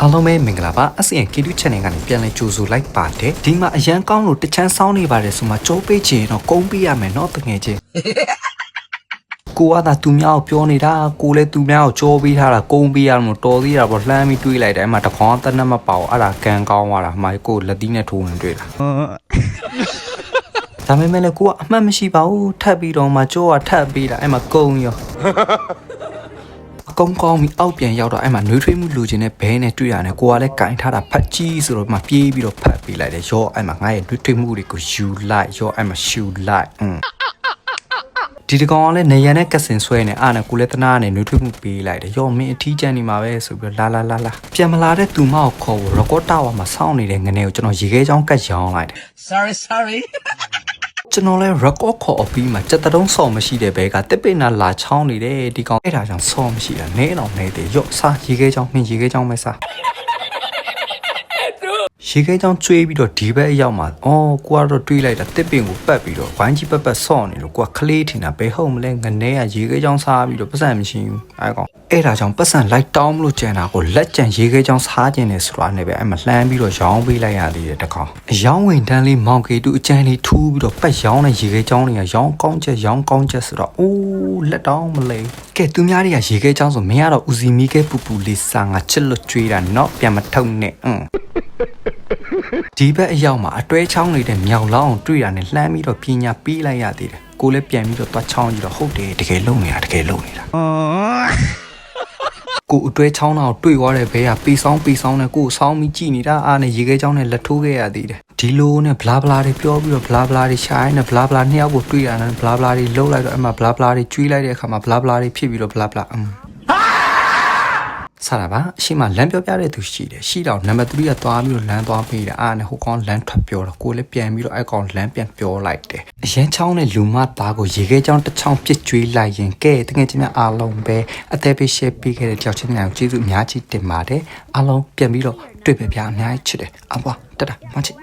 အားလုံးပဲမင်္ဂလာပါအစီရင် KTV channel ကနေပြန်လည်ကြိုဆိုလိုက်ပါတယ်ဒီမှာအရန်ကောင်းလို့တချမ်းဆောင်းနေပါတယ်ဆိုမှကြိုးပေးချင်တော့ကုန်းပေးရမယ်เนาะတကယ်ချင်းကိုကသာသူများကိုပြောနေတာကိုလည်းသူများကိုကြိုးပေးထားတာကုန်းပေးရလို့တော်သေးတာပေါ့လှမ်းပြီးတွေးလိုက်တယ်အဲ့မှာတခေါင်းတနက်မပေါအဲ့ဒါကန်ကောင်းသွားတာမှကိုလက်သီးနဲ့ထိုးဝင်တွေ့တာဒါပေမဲ့လည်းကိုကအမှတ်မရှိပါဘူးထပ်ပြီးတော့မှကြိုးကထပ်ပေးတာအဲ့မှာကုန်းရောကောင်းကောင်းပြီးအောက်ပြန်ရောက်တော့အဲ့မှာနှွေးထွေးမှုလူချင်းနဲ့ဘဲနဲ့တွေ့ရတယ်ကိုကလည်းကင်ထားတာဖတ်ကြီးဆိုတော့မှပြေးပြီးတော့ဖတ်ပေးလိုက်တယ်ရောအဲ့မှာငါရဲ့နှွေးထွေးမှုတွေကိုယူလိုက်ရောအဲ့မှာရှူလိုက်ဒီတကောင်ကလည်းနေရနဲ့ကစင်ဆွဲနေအားနဲ့ကိုလည်းတနာနဲ့နှွေးထွေးမှုပေးလိုက်တယ်ရောမင်းအထီးကျန်နေမှာပဲဆိုပြီးတော့လာပြန်မလာတဲ့သူမကိုခေါ်ဖို့ရကော့တာဝါမှာစောင့်နေတဲ့ငနေကိုကျွန်တော်ရေခဲချောင်းကတ်ရောင်းလိုက်တယ် sorry ကျွန်တော်လဲ record ခေါ်အပြီးမှာစက်တုံးဆော်မရှိတဲ့ဘဲကတစ်ပိနာလာချောင်းနေတယ်ဒီကောင်အဲ့ဒါကြောင့်ဆော်မရှိတာနဲအောင်နေတယ်ရော့စားရေခဲချောင်းမင်းရေခဲချောင်းပဲစားရေခဲချောင်းကျွေးပြီးတော့ဒီဘက်အရောက်မှာအော်ကိုကတော့တွေးလိုက်တာတစ်ပင်ကိုပတ်ပြီးတော့ဝိုင်းကြီးပတ်ဆော့နေလို့ကိုကခလေးထင်တာဘယ်ဟုတ်မလဲငနဲကရေခဲချောင်းစားပြီးတော့ပတ်စံမရှိဘူးအဲ့ကောင်အဲ့ဒါကြောင့်ပတ်စံလိုက်တောင်းမလို့ကြံတာကိုလက်ကြံရေခဲချောင်းစားခြင်းနဲ့ဆိုတာနဲ့ပဲအဲ့မှာလှမ်းပြီးတော့ရောင်းပေးလိုက်ရသေးတယ်တကောင်အယောင်းဝင်တန်းလေးမောင်ကေတူအကျန်းလေးထူးပြီးတော့ပတ်ရောင်းတဲ့ရေခဲချောင်းတွေကရောင်းကောင်းချက်ဆိုတော့အိုးလက်တောင်းမလဲကဲသူများတွေကရေခဲချောင်းဆိုမင်းကတော့ဦးစီမီခဲပူပူလေးစားငါချစ်လို့ကြွေးတာเนาะပြန်မထုတ်နဲ့ဒီဘက်အရောက်မှာအတွဲချောင်းနေတဲ့မြောက်လောင်းတွေ့တာနဲ့လှမ်းပြီးတော့ပညာပေးလိုက်ရသေးတယ်ကိုလည်းပြန်ပြီးတော့တွားချောင်းကြည့်တော့ဟုတ်တယ်တကယ်လုံနေတာကိုအတွဲချောင်းတော့တွေ့သွားတဲ့ဘဲကပေဆောင်နဲ့ကိုဆောင်းပြီးကြည်နေတာအားနဲ့ရေခဲချောင်းနဲ့လက်ထိုးခဲ့ရသေးတယ်ဒီလိုနဲ့ဘလာဘလာတွေပြောပြီးတော့ဘလာဘလာတွေရှာရင်းနဲ့ဘလာဘလာနှစ်ယောက်ကိုတွေ့ရတဲ့ဘလာဘလာတွေလှုပ်လိုက်တော့အမှဘလာဘလာတွေကျွေးလိုက်တဲ့အခါမှာဘလာဘလာတွေဖြစ်ပြီးတော့ဘလာဘလာဆရာပါအရှိမလမ်းပြောပြတဲ့သူရှိတယ်ရှိတော့နံပါတ်3ကသွားပြီးတော့လမ်းသွားပေးတာအားနဲ့ဟိုကောင်လမ်းထွက်ပြောတော့ကိုလည်းပြန်ပြီးတော့အဲ့ကောင်လမ်းပြန်ပြောလိုက်တယ်အရန်ချောင်းနဲ့လူမသားကိုရေခဲချောင်းတစ်ချောင်းပြစ်ကျွေးလိုက်ရင်ကဲတကယ်ချင်းများအားလုံးပဲအသေးပေး share ပေးခဲ့တဲ့ကြောက်ချင်းများကိုကျေးဇူးအများကြီးတင်ပါတယ်အားလုံးပြန်ပြီးတော့တွေ့ပဲပြအများကြီးချစ်တယ်အဘွားတတမချစ်